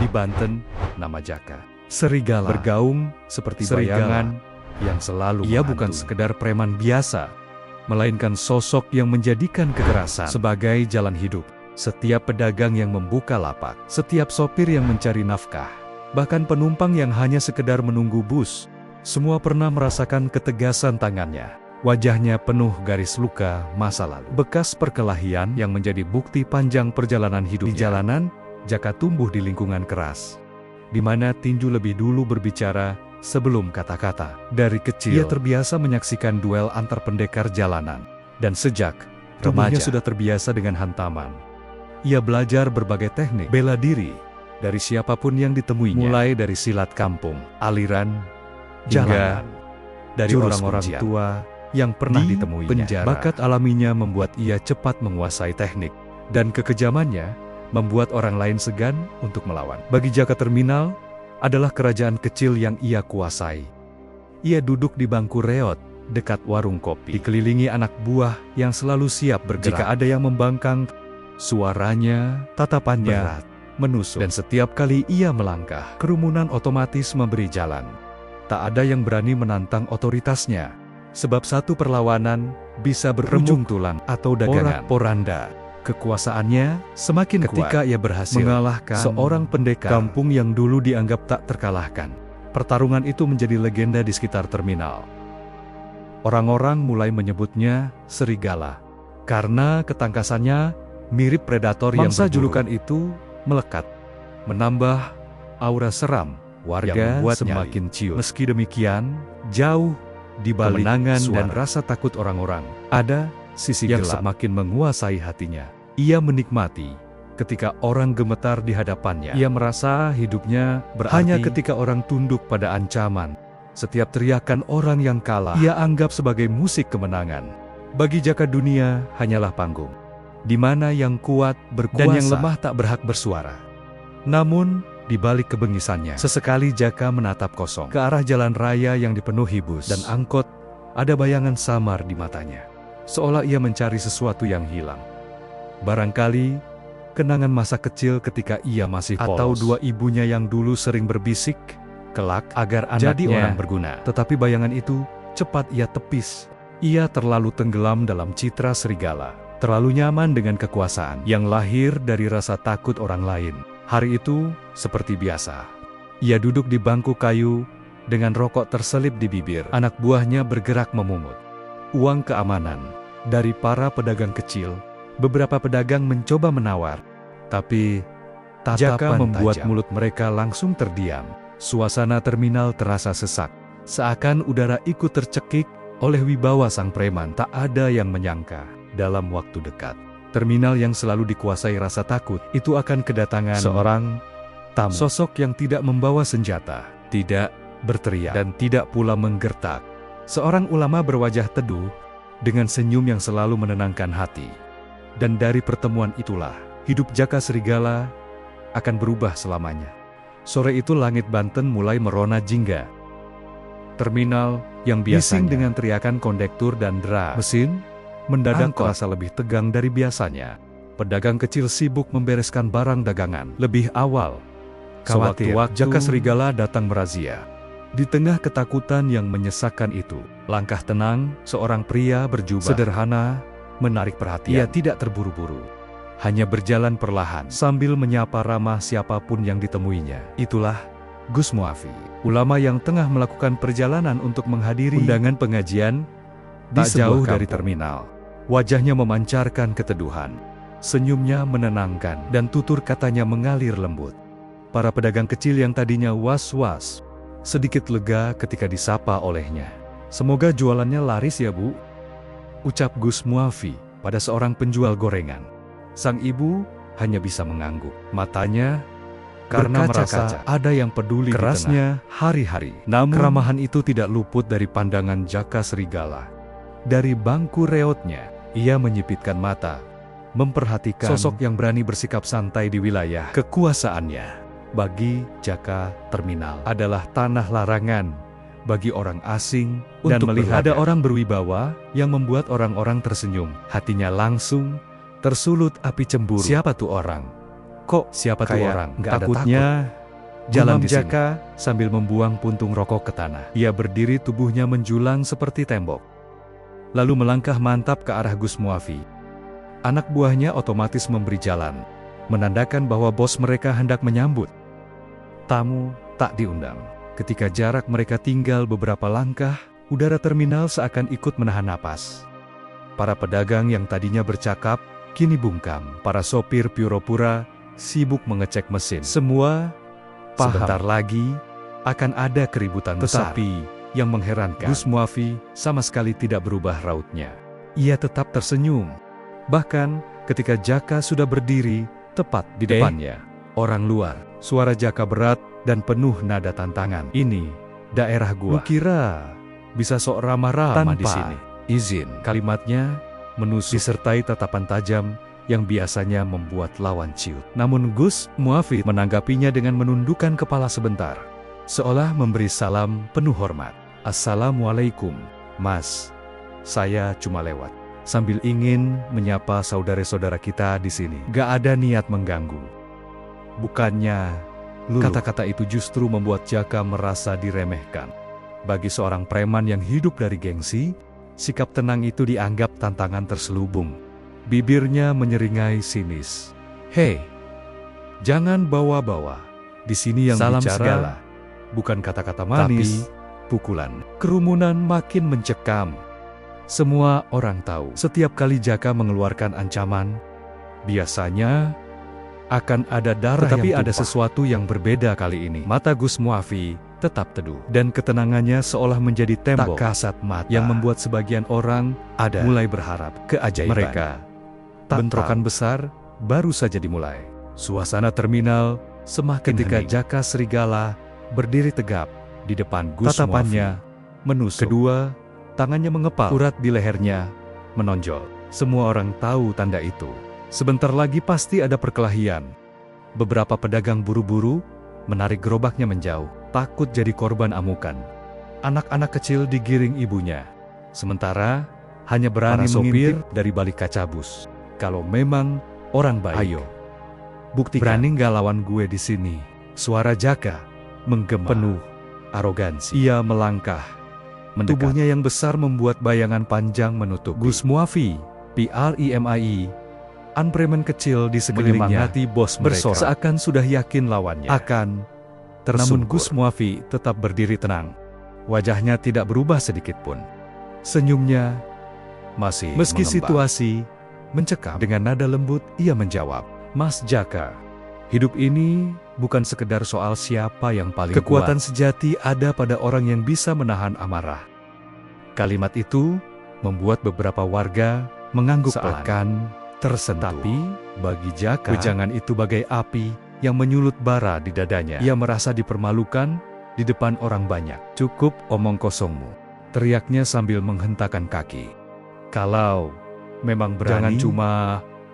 Banten, nama Jaka Serigala bergaung seperti bayangan yang selalu ia bukan sekedar preman biasa, melainkan sosok yang menjadikan kekerasan sebagai jalan hidup. Setiap pedagang yang membuka lapak, setiap sopir yang mencari nafkah, bahkan penumpang yang hanya sekedar menunggu bus, semua pernah merasakan ketegasan tangannya. Wajahnya penuh garis luka masa lalu, bekas perkelahian yang menjadi bukti panjang perjalanan hidupnya. Di jalanan, Jaka tumbuh di lingkungan keras, di mana tinju lebih dulu berbicara sebelum kata-kata. Dari kecil, ia terbiasa menyaksikan duel antar pendekar jalanan, dan sejak tubuhnya sudah terbiasa dengan hantaman. Ia belajar berbagai teknik bela diri dari siapapun yang ditemuinya, mulai dari silat kampung, aliran, hingga dari orang-orang tua yang pernah ditemuinya. Penjara. Bakat alaminya membuat ia cepat menguasai teknik, dan kekejamannya membuat orang lain segan untuk melawan. Bagi Jaka, terminal adalah kerajaan kecil yang ia kuasai. Ia duduk di bangku reot dekat warung kopi, dikelilingi anak buah yang selalu siap bergerak. Jika ada yang membangkang, suaranya, tatapannya berat, menusuk. Dan setiap kali ia melangkah, kerumunan otomatis memberi jalan. Tak ada yang berani menantang otoritasnya, sebab satu perlawanan bisa berujung tulang atau dagangan poranda. Kekuasaannya semakin kuat ketika ia berhasil mengalahkan seorang pendekar kampung yang dulu dianggap tak terkalahkan. Pertarungan itu menjadi legenda di sekitar terminal. Orang-orang mulai menyebutnya Serigala karena ketangkasannya mirip predator yang berburu. Julukan itu melekat, menambah aura seram warga yang membuatnya semakin ciut. Meski demikian, jauh di balik kemenangan dan rasa takut orang-orang, ada sisi yang semakin menguasai hatinya. Ia menikmati ketika orang gemetar di hadapannya. Ia merasa hidupnya berarti hanya ketika orang tunduk pada ancaman. Setiap teriakan orang yang kalah, ia anggap sebagai musik kemenangan. Bagi Jaka, dunia hanyalah panggung, di mana yang kuat berkuasa dan yang lemah tak berhak bersuara. Namun, di balik kebengisannya, sesekali Jaka menatap kosong ke arah jalan raya yang dipenuhi bus dan angkot. Ada bayangan samar di matanya, seolah ia mencari sesuatu yang hilang. Barangkali kenangan masa kecil ketika ia masih polos, atau dua ibunya yang dulu sering berbisik kelak agar anaknya jadi orang berguna. Tetapi bayangan itu cepat ia tepis. Ia terlalu tenggelam dalam citra serigala, terlalu nyaman dengan kekuasaan yang lahir dari rasa takut orang lain. Hari itu seperti biasa. Ia duduk di bangku kayu dengan rokok terselip di bibir. Anak buahnya bergerak memungut uang keamanan dari para pedagang kecil. Beberapa pedagang mencoba menawar, tapi Jaka membuat mulut mereka langsung terdiam. Suasana terminal terasa sesak, seakan udara ikut tercekik oleh wibawa sang preman. Tak ada yang menyangka dalam waktu dekat, terminal yang selalu dikuasai rasa takut itu akan kedatangan seorang tamu. Sosok yang tidak membawa senjata, tidak berteriak, dan tidak pula menggertak. Seorang ulama berwajah teduh dengan senyum yang selalu menenangkan hati. Dan dari pertemuan itulah, hidup Jaka Serigala akan berubah selamanya. Sore itu langit Banten mulai merona jingga. Terminal yang biasanya bising dengan teriakan kondektur dan dera mesin, mendadak terasa lebih tegang dari biasanya. Pedagang kecil sibuk membereskan barang dagangan. Lebih awal, sewaktu-waktu Jaka Serigala datang merazia. Di tengah ketakutan yang menyesakkan itu, langkah tenang seorang pria berjubah sederhana menarik perhatian. Ia tidak terburu-buru, hanya berjalan perlahan sambil menyapa ramah siapapun yang ditemuinya. Itulah Gus Muafi, ulama yang tengah melakukan perjalanan untuk menghadiri undangan pengajian tak jauh dari terminal. Wajahnya memancarkan keteduhan, senyumnya menenangkan, dan tutur katanya mengalir lembut. Para pedagang kecil yang tadinya was-was sedikit lega ketika disapa olehnya. "Semoga jualannya laris ya, Bu," ucap Gus Muafi pada seorang penjual gorengan. Sang ibu hanya bisa mengangguk. Matanya karena merasa ada yang peduli kerasnya hari-hari. Namun keramahan itu tidak luput dari pandangan Jaka Serigala. Dari bangku reotnya, ia menyipitkan mata, memperhatikan sosok yang berani bersikap santai di wilayah kekuasaannya. Bagi Jaka, terminal adalah tanah larangan bagi orang asing, dan melihat ada orang berwibawa yang membuat orang-orang tersenyum. Hatinya langsung tersulut api cemburu. Siapa tuh orang? Kok siapa tuh orang? Takutnya jalan di Jaka sambil membuang puntung rokok ke tanah. Ia berdiri, tubuhnya menjulang seperti tembok. Lalu melangkah mantap ke arah Gus Muafi. Anak buahnya otomatis memberi jalan, menandakan bahwa bos mereka hendak menyambut. Tamu tak diundang. Ketika jarak mereka tinggal beberapa langkah, udara terminal seakan ikut menahan napas. Para pedagang yang tadinya bercakap, kini bungkam. Para sopir pura-pura sibuk mengecek mesin. Semua paham sebentar lagi akan ada keributan besar. Tetapi yang mengherankan, Gus Muafi sama sekali tidak berubah rautnya. Ia tetap tersenyum. Bahkan ketika Jaka sudah berdiri tepat di depannya, orang luar, suara Jaka berat dan penuh nada tantangan. Ini daerah gua. Lu kira bisa sok ramah-ramah di sini? Izin. Kalimatnya menusuk disertai tatapan tajam yang biasanya membuat lawan ciut. Namun Gus Muafi menanggapinya dengan menundukkan kepala sebentar, seolah memberi salam penuh hormat. Assalamualaikum, Mas. Saya cuma lewat. Sambil ingin menyapa saudara-saudara kita di sini. Gak ada niat mengganggu. Bukannya, kata-kata itu justru membuat Jaka merasa diremehkan. Bagi seorang preman yang hidup dari gengsi, sikap tenang itu dianggap tantangan terselubung. Bibirnya menyeringai sinis. Hei, jangan bawa-bawa. Di sini yang salam bicara segala. Bukan kata-kata manis, tapi pukulan. Kerumunan makin mencekam. Semua orang tahu, setiap kali Jaka mengeluarkan ancaman, biasanya akan ada darah. Tetapi ada sesuatu yang berbeda kali ini. Mata Gus Muafi tetap teduh, dan ketenangannya seolah menjadi tembok tak kasat mata yang membuat sebagian orang mulai berharap keajaiban. Mereka bentrokan besar baru saja dimulai. Suasana terminal semakin ketika hening. Jaka Serigala berdiri tegap di depan Gus Muafi. Tatapannya menusuk. Kedua tangannya mengepal. Urat di lehernya menonjol. Semua orang tahu tanda itu. Sebentar lagi pasti ada perkelahian. Beberapa pedagang buru-buru menarik gerobaknya menjauh, takut jadi korban amukan. Anak-anak kecil digiring ibunya. Sementara hanya berani mengintip dari balik kaca bus. Kalau memang orang baik, ayo, buktikan. Berani nggak lawan gue di sini? Suara Jaka menggema penuh arogansi. Ia melangkah mendekat. Tubuhnya yang besar membuat bayangan panjang menutup Gus Muafi, PRIMAI. Preman kecil di sekelilingnya bos mereka seakan sudah yakin lawannya akan tersungkur. Namun Gus Muafi tetap berdiri tenang. Wajahnya tidak berubah sedikit pun. Senyumnya masih meski mengembang. Situasi mencekam. Dengan nada lembut ia menjawab, Mas Jaka, hidup ini bukan sekedar soal siapa yang paling kuat. Kekuatan sejati ada pada orang yang bisa menahan amarah. Kalimat itu membuat beberapa warga mengangguk seakan tersentuh. Tapi bagi Jaka, wejangan itu bagai api yang menyulut bara di dadanya. Ia merasa dipermalukan di depan orang banyak. Cukup omong kosongmu, teriaknya sambil menghentakkan kaki. Kalau memang berani, jangan cuma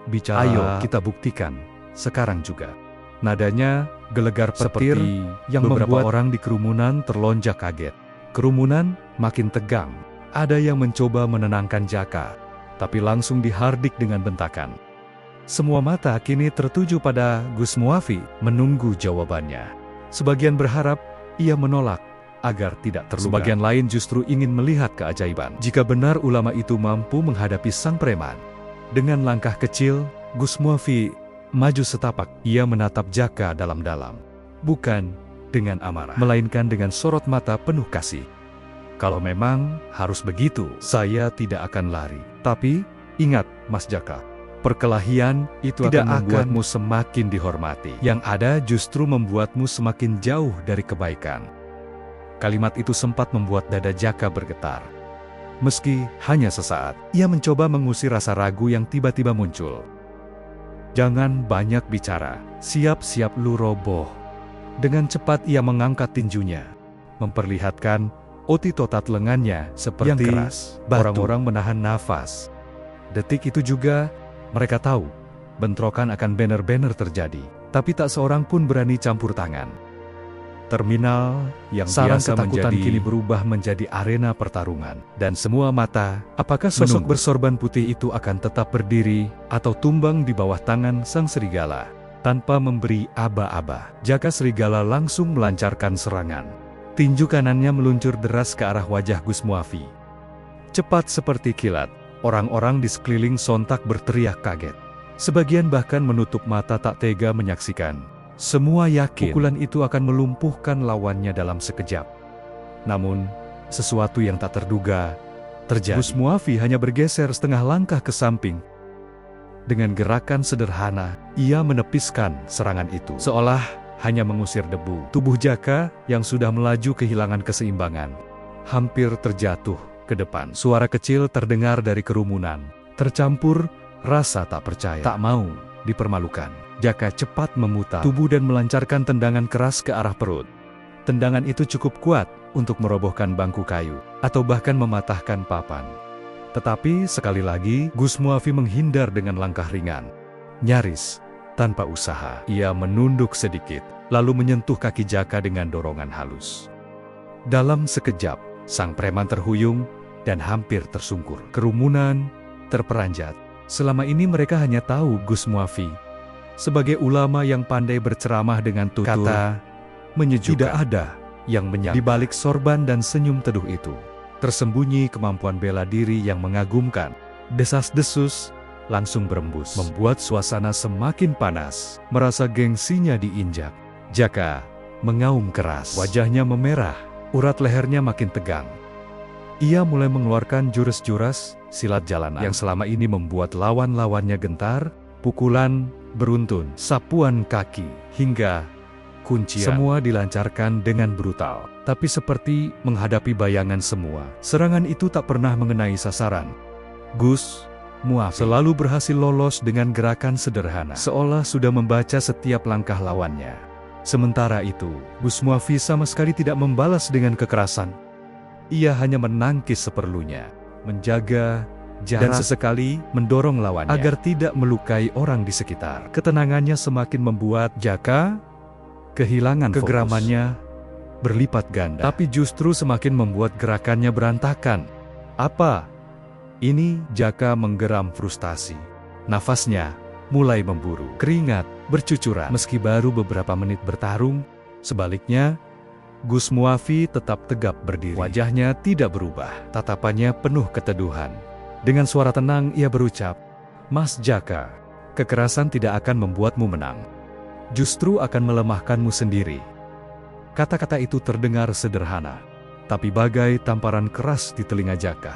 bicara. Ayo kita buktikan sekarang juga. Nadanya gelegar petir yang membuat orang di kerumunan terlonjak kaget. Kerumunan makin tegang. Ada yang mencoba menenangkan Jaka, tapi langsung dihardik dengan bentakan. Semua mata kini tertuju pada Gus Muafi, menunggu jawabannya. Sebagian berharap ia menolak agar tidak terluka. Sebagian lain justru ingin melihat keajaiban. Jika benar ulama itu mampu menghadapi sang preman. Dengan langkah kecil, Gus Muafi maju setapak. Ia menatap Jaka dalam-dalam. Bukan dengan amarah, melainkan dengan sorot mata penuh kasih. Kalau memang harus begitu, saya tidak akan lari. Tapi, ingat Mas Jaka, perkelahian itu tidak akan membuatmu semakin dihormati. Yang ada justru membuatmu semakin jauh dari kebaikan. Kalimat itu sempat membuat dada Jaka bergetar. Meski hanya sesaat, ia mencoba mengusir rasa ragu yang tiba-tiba muncul. Jangan banyak bicara, siap-siap lu roboh. Dengan cepat ia mengangkat tinjunya, memperlihatkan otot lengannya seperti yang keras. Orang-orang menahan nafas. Detik itu juga, mereka tahu, bentrokan akan benar-benar terjadi. Tapi tak seorang pun berani campur tangan. Terminal yang biasa menjadi kini berubah menjadi arena pertarungan. Dan semua mata, apakah sosok bersorban putih itu akan tetap berdiri, atau tumbang di bawah tangan sang serigala? Tanpa memberi aba-aba, Jaka Serigala langsung melancarkan serangan. Tinju kanannya meluncur deras ke arah wajah Gus Muafi. Cepat seperti kilat, orang-orang di sekeliling sontak berteriak kaget. Sebagian bahkan menutup mata tak tega menyaksikan. Semua yakin pukulan itu akan melumpuhkan lawannya dalam sekejap. Namun, sesuatu yang tak terduga terjadi. Gus Muafi hanya bergeser setengah langkah ke samping. Dengan gerakan sederhana, ia menepiskan serangan itu, seolah hanya mengusir debu. Tubuh Jaka yang sudah melaju kehilangan keseimbangan, hampir terjatuh ke depan. Suara kecil terdengar dari kerumunan, tercampur rasa tak percaya, tak mau dipermalukan. Jaka cepat memutar tubuh dan melancarkan tendangan keras ke arah perut. Tendangan itu cukup kuat untuk merobohkan bangku kayu, atau bahkan mematahkan papan. Tetapi sekali lagi, Gus Muafi menghindar dengan langkah ringan. Nyaris, tanpa usaha, ia menunduk sedikit, lalu menyentuh kaki Jaka dengan dorongan halus. Dalam sekejap, sang preman terhuyung dan hampir tersungkur. Kerumunan terperanjat. Selama ini mereka hanya tahu Gus Muafi sebagai ulama yang pandai berceramah dengan tutur kata menyejukkan. Tidak ada yang menyangka di balik sorban dan senyum teduh itu tersembunyi kemampuan bela diri yang mengagumkan. Desas-desus langsung berembus, membuat suasana semakin panas. Merasa gengsinya diinjak, Jaka mengaum keras. Wajahnya memerah, urat lehernya makin tegang. Ia mulai mengeluarkan jurus-jurus silat jalanan yang selama ini membuat lawan-lawannya gentar. Pukulan beruntun, sapuan kaki, hingga kuncian. Semua dilancarkan dengan brutal. Tapi seperti menghadapi bayangan semua, serangan itu tak pernah mengenai sasaran. Gus Muafi selalu berhasil lolos dengan gerakan sederhana, seolah sudah membaca setiap langkah lawannya. Sementara itu, Gus Muafi sama sekali tidak membalas dengan kekerasan. Ia hanya menangkis seperlunya, menjaga jarak, dan sesekali mendorong lawannya agar tidak melukai orang di sekitar. Ketenangannya semakin membuat Jaka kehilangan kegeramannya berlipat ganda, tapi justru semakin membuat gerakannya berantakan. Apa ini? Jaka menggeram frustasi. Nafasnya mulai memburu, keringat bercucuran. Meski baru beberapa menit bertarung, sebaliknya Gus Muafi tetap tegap berdiri. Wajahnya tidak berubah, tatapannya penuh keteduhan. Dengan suara tenang ia berucap, "Mas Jaka, kekerasan tidak akan membuatmu menang. Justru akan melemahkanmu sendiri." Kata-kata itu terdengar sederhana, tapi bagai tamparan keras di telinga Jaka.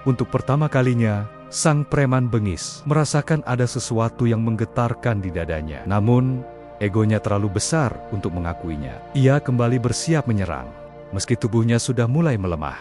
Untuk pertama kalinya, sang preman bengis merasakan ada sesuatu yang menggetarkan di dadanya. Namun, egonya terlalu besar untuk mengakuinya. Ia kembali bersiap menyerang, meski tubuhnya sudah mulai melemah.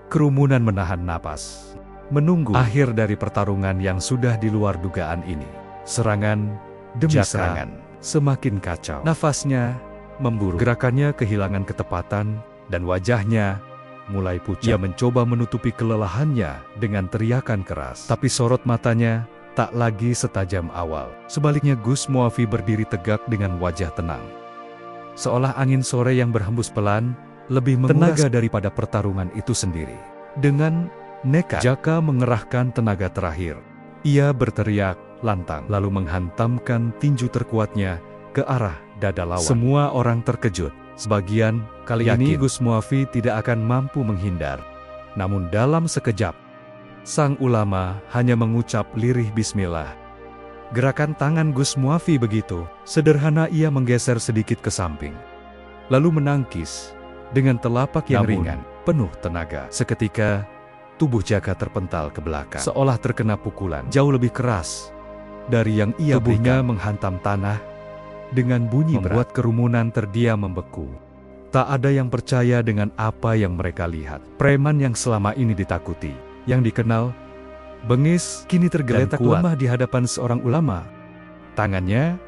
Kerumunan menahan napas, menunggu akhir dari pertarungan yang sudah di luar dugaan ini. Serangan demi serangan semakin kacau. Nafasnya memburu, gerakannya kehilangan ketepatan, dan wajahnya mulai pucat. Ia mencoba menutupi kelelahannya dengan teriakan keras, tapi sorot matanya tak lagi setajam awal. Sebaliknya Gus Muafi berdiri tegak dengan wajah tenang, seolah angin sore yang berhembus pelan lebih menguras tenaga daripada pertarungan itu sendiri. Dengan nekat, Jaka mengerahkan tenaga terakhir. Ia berteriak lantang, lalu menghantamkan tinju terkuatnya ke arah dada lawan. Semua orang terkejut. Sebagian kali ini Gus Muafi tidak akan mampu menghindar. Namun dalam sekejap, sang ulama hanya mengucap lirih bismillah. Gerakan tangan Gus Muafi begitu sederhana, ia menggeser sedikit ke samping, lalu menangkis dengan telapak yang ringan, penuh tenaga. Seketika, tubuh Jaka terpental ke belakang, seolah terkena pukulan jauh lebih keras dari yang ia berikan. Tubuhnya menghantam tanah dengan bunyi membuat kerumunan terdiam membeku. Tak ada yang percaya dengan apa yang mereka lihat. Preman yang selama ini ditakuti, yang dikenal bengis, kini tergeletak lemah di hadapan seorang ulama. Tangannya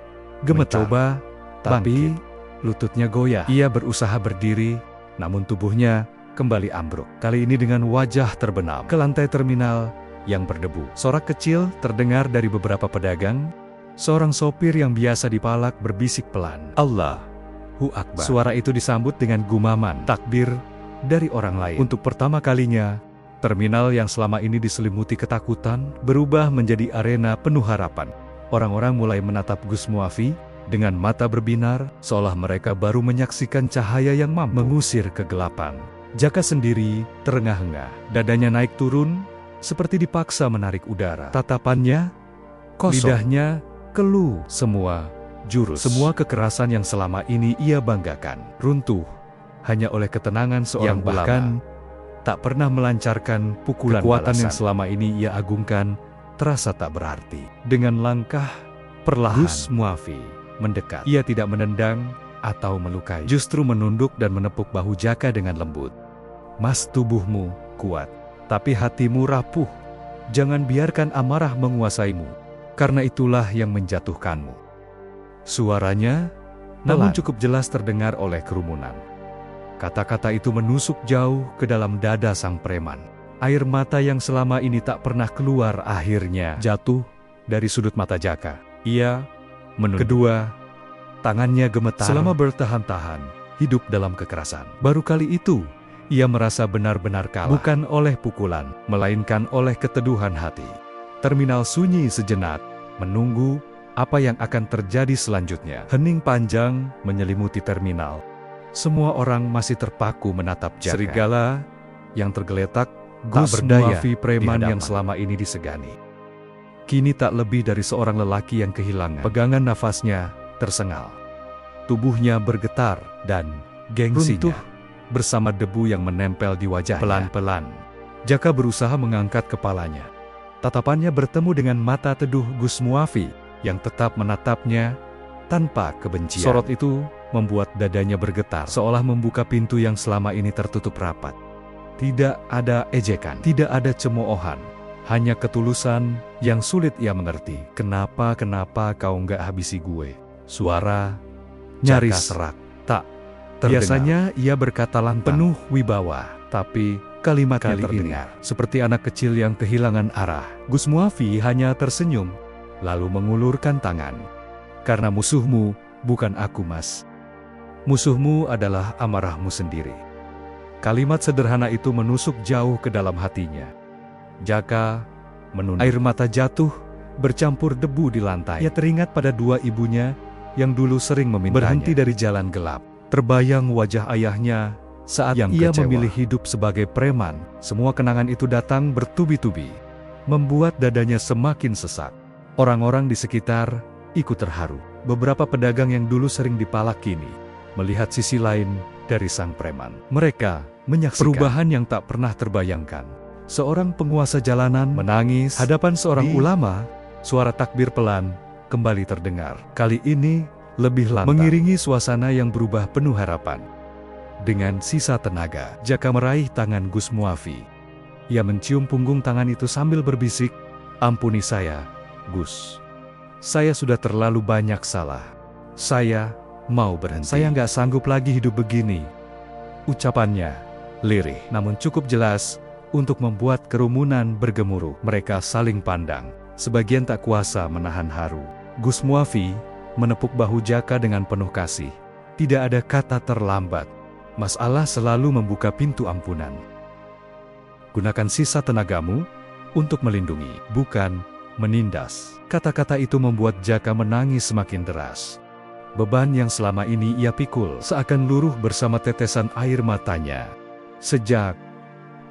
gemetar, mencoba, tapi lututnya goyah. Ia berusaha berdiri, namun tubuhnya kembali ambruk. Kali ini dengan wajah terbenam ke lantai terminal yang berdebu. Sorak kecil terdengar dari beberapa pedagang. Seorang sopir yang biasa dipalak berbisik pelan, "Allahu Akbar." Suara itu disambut dengan gumaman takbir dari orang lain. Untuk pertama kalinya, terminal yang selama ini diselimuti ketakutan berubah menjadi arena penuh harapan. Orang-orang mulai menatap Gus Muafi Dengan mata berbinar, seolah mereka baru menyaksikan cahaya yang mampu mengusir kegelapan. Jaka sendiri terengah-engah, dadanya naik turun, seperti dipaksa menarik udara. Tatapannya kosong, lidahnya keluh. Semua jurus, semua kekerasan yang selama ini ia banggakan, runtuh hanya oleh ketenangan seorang yang bahkan tak pernah melancarkan pukulan. Kekuatan yang selama ini ia agungkan terasa tak berarti. Dengan langkah perlahan, Gus Muafi mendekat. Ia tidak menendang atau melukai, justru menunduk dan menepuk bahu Jaka dengan lembut. Mas, tubuhmu kuat, tapi hatimu rapuh. Jangan biarkan amarah menguasaimu, karena itulah yang menjatuhkanmu. Suaranya namun cukup jelas terdengar oleh kerumunan. Kata-kata itu menusuk jauh ke dalam dada sang preman. Air mata yang selama ini tak pernah keluar akhirnya jatuh dari sudut mata Jaka. Ia menunduk. Kedua tangannya gemetar selama bertahan-tahan hidup dalam kekerasan. Baru kali itu ia merasa benar-benar kalah, bukan oleh pukulan, melainkan oleh keteduhan hati. Terminal sunyi sejenak, menunggu apa yang akan terjadi selanjutnya. Hening panjang menyelimuti terminal. Semua orang masih terpaku menatap Jaka. Serigala yang tergeletak, Gus Muafi, preman yang selama ini disegani, kini tak lebih dari seorang lelaki yang kehilangan pegangan. Nafasnya tersengal, tubuhnya bergetar, dan gengsinya runtuh bersama debu yang menempel di wajahnya. Pelan-pelan, Jaka berusaha mengangkat kepalanya. Tatapannya bertemu dengan mata teduh Gus Muafi yang tetap menatapnya tanpa kebencian. Sorot itu membuat dadanya bergetar, seolah membuka pintu yang selama ini tertutup rapat. Tidak ada ejekan, tidak ada cemoohan, hanya ketulusan yang sulit ia mengerti. Kenapa kau nggak habisi gue? Suara nyaris serak tak terdengar. Biasanya ia berkata lantang, penuh wibawa, tapi kalimatnya terdengar seperti anak kecil yang kehilangan arah. Gus Muafi hanya tersenyum, lalu mengulurkan tangan. Karena musuhmu bukan aku, Mas. Musuhmu adalah amarahmu sendiri. Kalimat sederhana itu menusuk jauh ke dalam hatinya. Jaka menunduk. Air mata jatuh, bercampur debu di lantai. Ia teringat pada dua ibunya yang dulu sering memintanya berhenti dari jalan gelap. Terbayang wajah ayahnya saat yang ia kecewa memilih hidup sebagai preman. Semua kenangan itu datang bertubi-tubi, membuat dadanya semakin sesak. Orang-orang di sekitar ikut terharu. Beberapa pedagang yang dulu sering dipalak kini melihat sisi lain dari sang preman. Mereka menyaksikan perubahan yang tak pernah terbayangkan. Seorang penguasa jalanan menangis hadapan seorang ulama. Suara takbir pelan kembali terdengar. Kali ini lebih lantang, mengiringi suasana yang berubah penuh harapan. Dengan sisa tenaga, Jaka meraih tangan Gus Muafi. Ia mencium punggung tangan itu sambil berbisik, "Ampuni saya, Gus. Saya sudah terlalu banyak salah. Saya mau berhenti. Saya nggak sanggup lagi hidup begini." Ucapannya lirih, namun cukup jelas untuk membuat kerumunan bergemuruh. Mereka saling pandang, sebagian tak kuasa menahan haru. Gus Muafi menepuk bahu Jaka dengan penuh kasih. Tidak ada kata terlambat. Mas Allah selalu membuka pintu ampunan. Gunakan sisa tenagamu untuk melindungi, bukan menindas. Kata-kata itu membuat Jaka menangis semakin deras. Beban yang selama ini ia pikul seakan luruh bersama tetesan air matanya. Sejak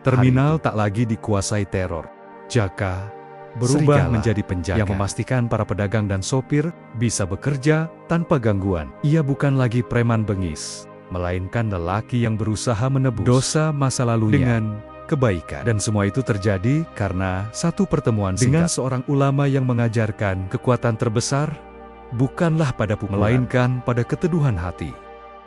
terminal tak lagi dikuasai teror, Jaka berubah menjadi penjaga yang memastikan para pedagang dan sopir bisa bekerja tanpa gangguan. Ia bukan lagi preman bengis, melainkan lelaki yang berusaha menebus dosa masa lalunya dengan kebaikan. Dan semua itu terjadi karena satu pertemuan dengan seorang ulama yang mengajarkan kekuatan terbesar bukanlah pada pukulan, melainkan pada keteduhan hati.